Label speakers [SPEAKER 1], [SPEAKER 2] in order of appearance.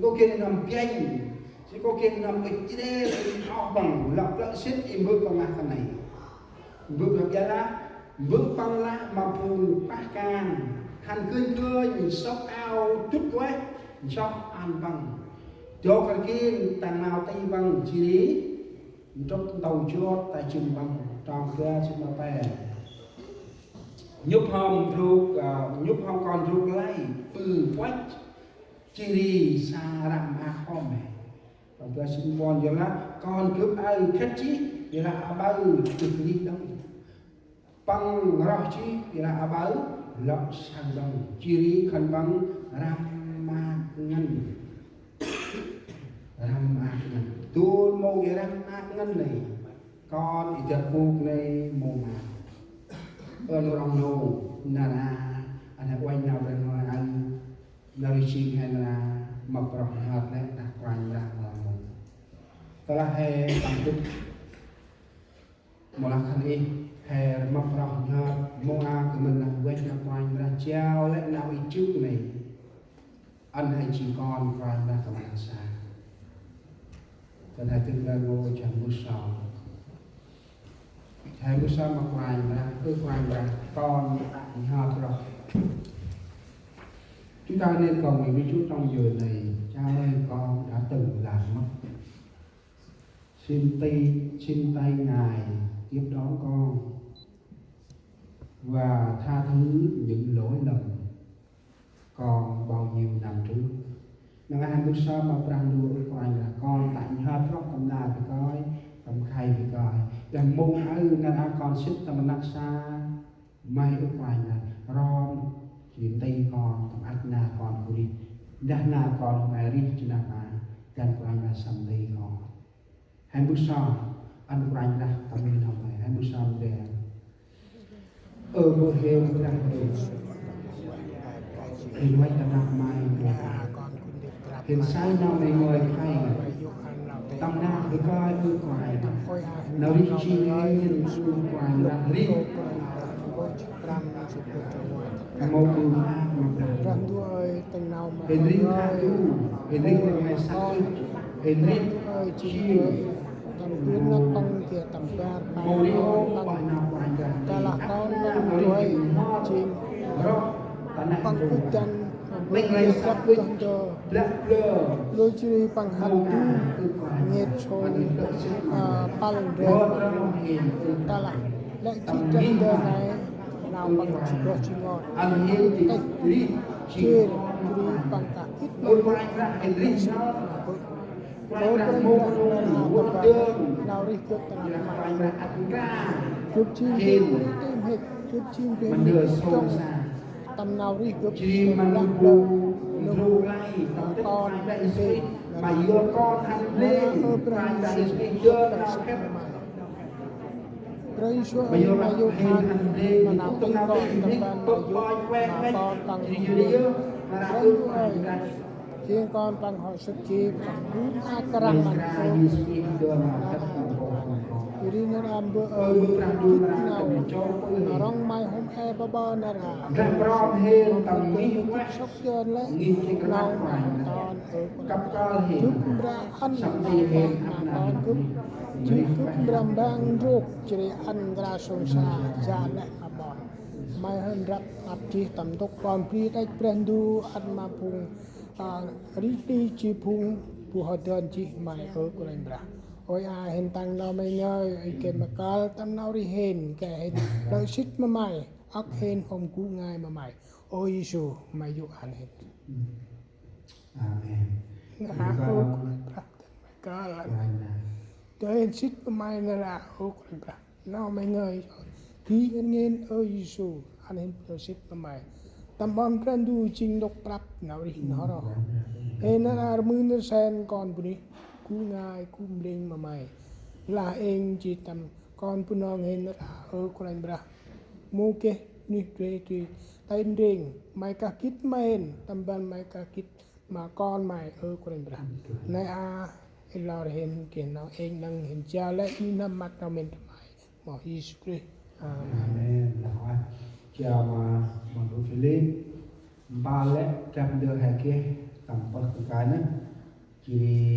[SPEAKER 1] có kia nằm pianh chỉ có kia nằm cái chế ao bằng lập lại xếp im bước công an này bước hợp gia lá bước băng lá mà phù bát can hành khơi khơi sóc ao chút quá sóc ăn bằng cho cái kia tàng nào tay bằng chỉ lý trong đầu cho tại trường bằng trong kia xin mà về nhúc hòm còn ruột lay quách chỉ đi xa làm ma kho mẹ trong kia xin bon giờ là con cướp ai khách chí giờ là bao được đi đâu băng rau chí giờ là bao lọ sang đồng chỉ đi khăn băng ram ma ngân tu mô cái ram ma ngân này con thì chợt buộc này mồ mà nó rong nô nà anh quay nào bên ngoài anh nourishing hay là mập rộng hợp đấy là quan ra là một đó là hè bằng chút một là khăn y hè mập rộng hợp mô a của mình là quay ra quan ra treo lấy nào ý trước này anh hay chỉ con quan ra cầm hàng xa còn hai tương đương ngô chẳng mua sò hai mua sò mà quan ra con hợp rồi chúng ta nên cầu nguyện với Chúa trong giờ này. Cha ơi, con đã từng làm mất, xin tay Ngài tiếp đón con và tha thứ những lỗi lầm còn bao nhiêu năm trước. Nâng anh bước sau mà prang đua của anh là con tại hết róc tâm đà với coi tâm khay với coi làm môn áo nên anh con xích tâm nắc xa may ước của anh là ron chuyện tây con tâm ác na con của đi đa na con mà đi cho nào mà gan của anh là sầm tây con hai bước sau anh của anh là tâm linh không phải hai bước sau để bữa heo đang hình quay tâm nạc mai hiện sai nào này người hay tâm na với coi ước quài nào đi chi nên ước quài là đi một đường
[SPEAKER 2] răng đua ơi từng nào mà
[SPEAKER 1] hình riêng tha tu hình riêng là ngày sau hình riêng
[SPEAKER 2] ơi chi ơi tầm tuyến nó tông kia tầm ga
[SPEAKER 1] mô đi ô bài nào bài gần
[SPEAKER 2] ta là con đuôi chim bằng ức chân
[SPEAKER 1] mình lấy sắp con
[SPEAKER 2] cho
[SPEAKER 1] lỡ
[SPEAKER 2] đôi chi bằng hạt tu nhiệt trôi bằng rèn ta là lại chỉ chân đời này nào bằng chỉ có chỉ ngon
[SPEAKER 1] anh hiến thì đi
[SPEAKER 2] chia đi bằng cả ít
[SPEAKER 1] một bài ra hình riêng sao
[SPEAKER 2] đối với mô nào đi cướp tận
[SPEAKER 1] bài ra ăn ca
[SPEAKER 2] cướp chim
[SPEAKER 1] hiền
[SPEAKER 2] tìm hết cướp chim về
[SPEAKER 1] mình đưa sâu xa
[SPEAKER 2] tầm nào đi cướp
[SPEAKER 1] chim mà nó bù nụ lay con đại sĩ mà yêu con ăn lên bài đại sĩ đưa nào khép
[SPEAKER 2] rồi số mà yêu than mà nào tin con tâm ban mà con tăng riêng con bằng họ sức chi bằng đúng akaram bằng phô jadi nó làm bữa nào rong mai hôm e bơ nè tầm mi sốc chân lấy nào mà con cướp ra ăn mà con cướp ram bang ruột chỉ ăn ra sông xa ra lại mà bỏ mai hơn rap áp chi tầm tốc còn pri tay prendu ăn mà phùng riti chi phùng phù hợp đơn chi mai ở của anh ra ôi hiện tăng nào mày nhơi cái mà cá tăng nào đi hên cái hên lợi xích mà mày ác hên không cú ngay mà mày ôi Giêsu mày dụ ăn hết
[SPEAKER 1] amen
[SPEAKER 2] cá là cái xích mà mày là ô con ra nào mày nhơi ký nghe ôi Giêsu ăn hết lợi xích mà mày tầm bom trên du chinh độc prap nào đi nó rồi hên nó là mưa nó sen còn bữa đi cú ngay cú linh mà mày là em chỉ tầm con pun nong hen là ở con anh bra mua ke ni tre tay ring mày cả kít men tầm ban mày cả kít mà con mày ở con anh bra này em lo hen cái nào em đang hiện cha lại đi nằm mặt nào mình mày bỏ history
[SPEAKER 1] amen chào mà bằng Philip ba lẽ trăm đưa hai kia tanpa kekana kiri